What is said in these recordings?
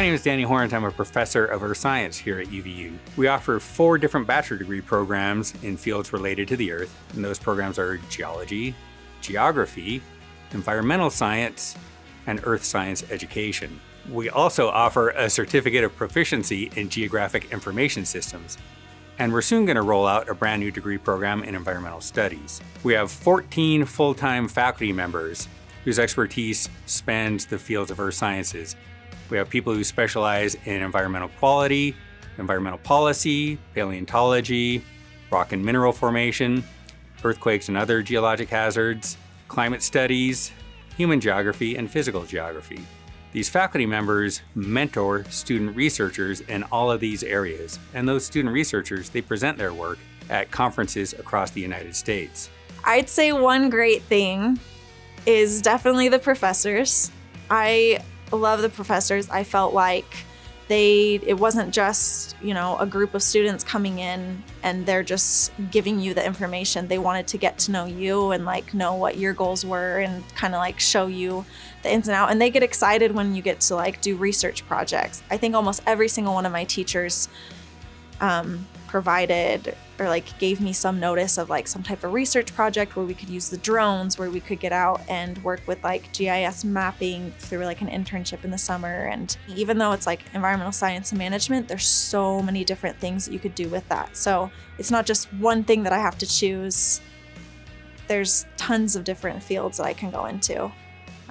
name is Danny Horns. I'm a professor of earth science here at UVU. We offer 4 different bachelor degree programs in fields related to the earth, and those programs are geology, geography, environmental science, and earth science education. We also offer a certificate of proficiency in geographic information systems, and we're soon going to roll out a brand new degree program in environmental studies. We have 14 full-time faculty members whose expertise spans the fields of earth sciences. We have people who specialize in environmental quality, environmental policy, paleontology, rock and mineral formation, earthquakes and other geologic hazards, climate studies, human geography, and physical geography. These faculty members mentor student researchers in all of these areas, and those student researchers, they present their work at conferences across the United States. I'd say one great thing is definitely the professors. I love the professors. I felt like it wasn't just, a group of students coming in and they're just giving you the information. They wanted to get to know you and know what your goals were and kind of show you the ins and outs. And they get excited when you get to do research projects. I think almost every single one of my teachers provided or gave me some notice of some type of research project where we could use the drones, where we could get out and work with GIS mapping through an internship in the summer. And even though it's environmental science and management, there's so many different things that you could do with that. So it's not just one thing that I have to choose. There's tons of different fields that I can go into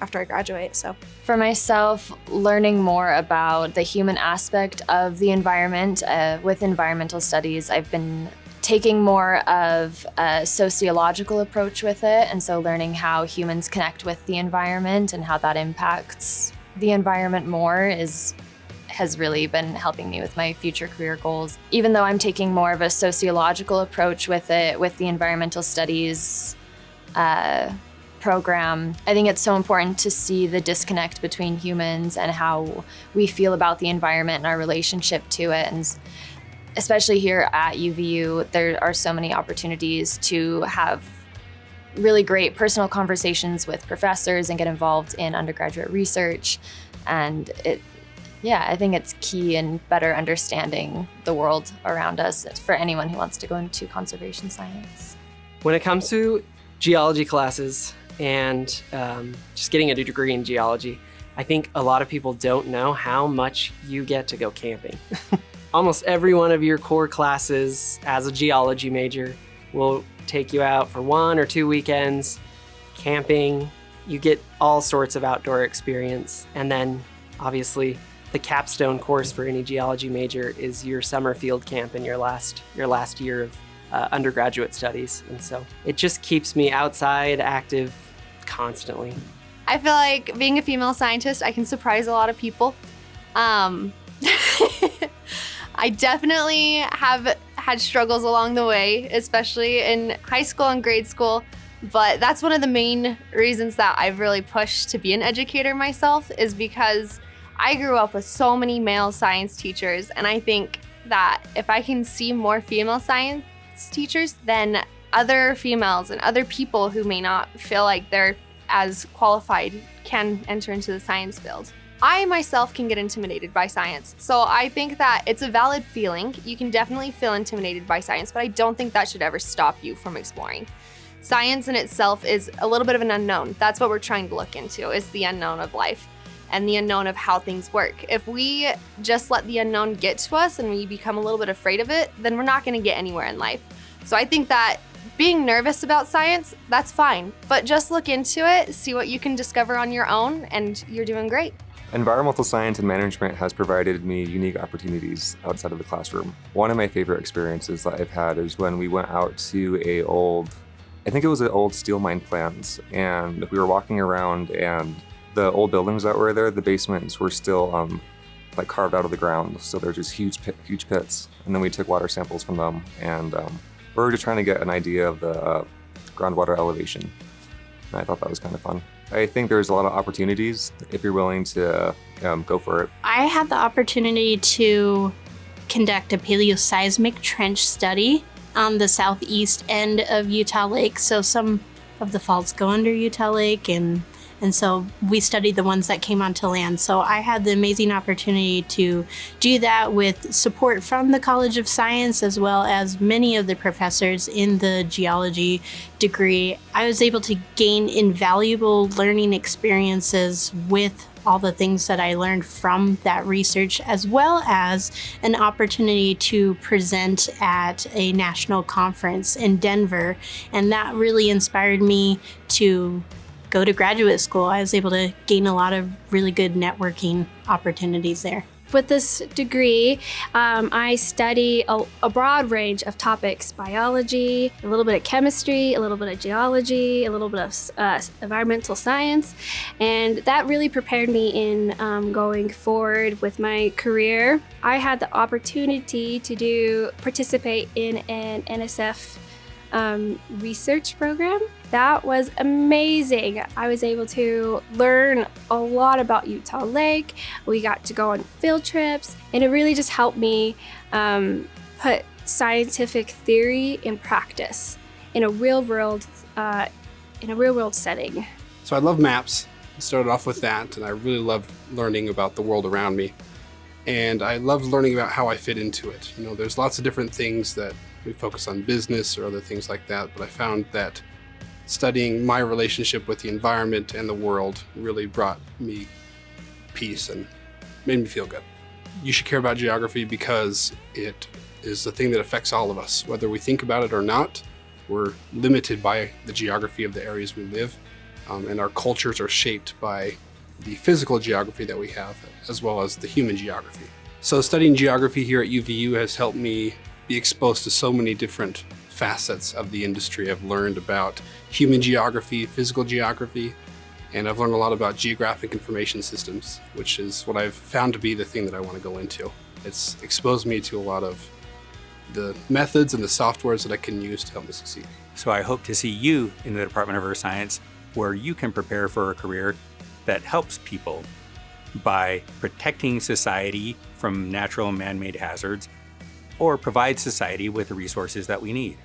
after I graduate. So for myself, learning more about the human aspect of the environment with environmental studies, I've been taking more of a sociological approach with it, and so learning how humans connect with the environment and how that impacts the environment more has really been helping me with my future career goals. Even though I'm taking more of a sociological approach with it, with the environmental studies program, I think it's so important to see the disconnect between humans and how we feel about the environment and our relationship to it. And especially here at UVU, there are so many opportunities to have really great personal conversations with professors and get involved in undergraduate research. And I think it's key in better understanding the world around us for anyone who wants to go into conservation science. When it comes to geology classes and just getting a degree in geology, I think a lot of people don't know how much you get to go camping. Almost every one of your core classes as a geology major will take you out for 1 or 2 weekends camping. You get all sorts of outdoor experience. And then obviously the capstone course for any geology major is your summer field camp in your last year of undergraduate studies. And so it just keeps me outside, active constantly. I feel like being a female scientist, I can surprise a lot of people. I definitely have had struggles along the way, especially in high school and grade school, but that's one of the main reasons that I've really pushed to be an educator myself, is because I grew up with so many male science teachers, and I think that if I can see more female science teachers, then other females and other people who may not feel like they're as qualified can enter into the science field. I myself can get intimidated by science, so I think that it's a valid feeling. You can definitely feel intimidated by science, but I don't think that should ever stop you from exploring. Science in itself is a little bit of an unknown. That's what we're trying to look into, is the unknown of life and the unknown of how things work. If we just let the unknown get to us and we become a little bit afraid of it, then we're not going to get anywhere in life. So I think that being nervous about science, that's fine, but just look into it, see what you can discover on your own, and you're doing great. Environmental science and management has provided me unique opportunities outside of the classroom. One of my favorite experiences that I've had is when we went out to an old steel mine plant, and we were walking around, and the old buildings that were there, the basements were still carved out of the ground. So they're just huge pits. And then we took water samples from them, and we were just trying to get an idea of the groundwater elevation. And I thought that was kind of fun. I think there's a lot of opportunities if you're willing to go for it. I had the opportunity to conduct a paleoseismic trench study on the southeast end of Utah Lake. So some of the faults go under Utah Lake, and And so we studied the ones that came onto land. So I had the amazing opportunity to do that with support from the College of Science, as well as many of the professors in the geology degree. I was able to gain invaluable learning experiences with all the things that I learned from that research, as well as an opportunity to present at a national conference in Denver. And that really inspired me to go to graduate school. I was able to gain a lot of really good networking opportunities there. With this degree, I study a broad range of topics: biology, a little bit of chemistry, a little bit of geology, a little bit of environmental science, and that really prepared me in going forward with my career. I had the opportunity to participate in an NSF research program. That was amazing. I was able to learn a lot about Utah Lake. We got to go on field trips, and it really just helped me put scientific theory in practice in a real world setting. So I love maps. I started off with that, and I really love learning about the world around me. And I love learning about how I fit into it. You know, there's lots of different things that we focus on, business or other things like that, but I found that studying my relationship with the environment and the world really brought me peace and made me feel good. You should care about geography because it is the thing that affects all of us. Whether we think about it or not, we're limited by the geography of the areas we live, and our cultures are shaped by the physical geography that we have, as well as the human geography. So studying geography here at UVU has helped me be exposed to so many different facets of the industry. I've learned about human geography, physical geography, and I've learned a lot about geographic information systems, which is what I've found to be the thing that I want to go into. It's exposed me to a lot of the methods and the softwares that I can use to help me succeed. So I hope to see you in the Department of Earth Science, where you can prepare for a career that helps people by protecting society from natural and man-made hazards, or provide society with the resources that we need.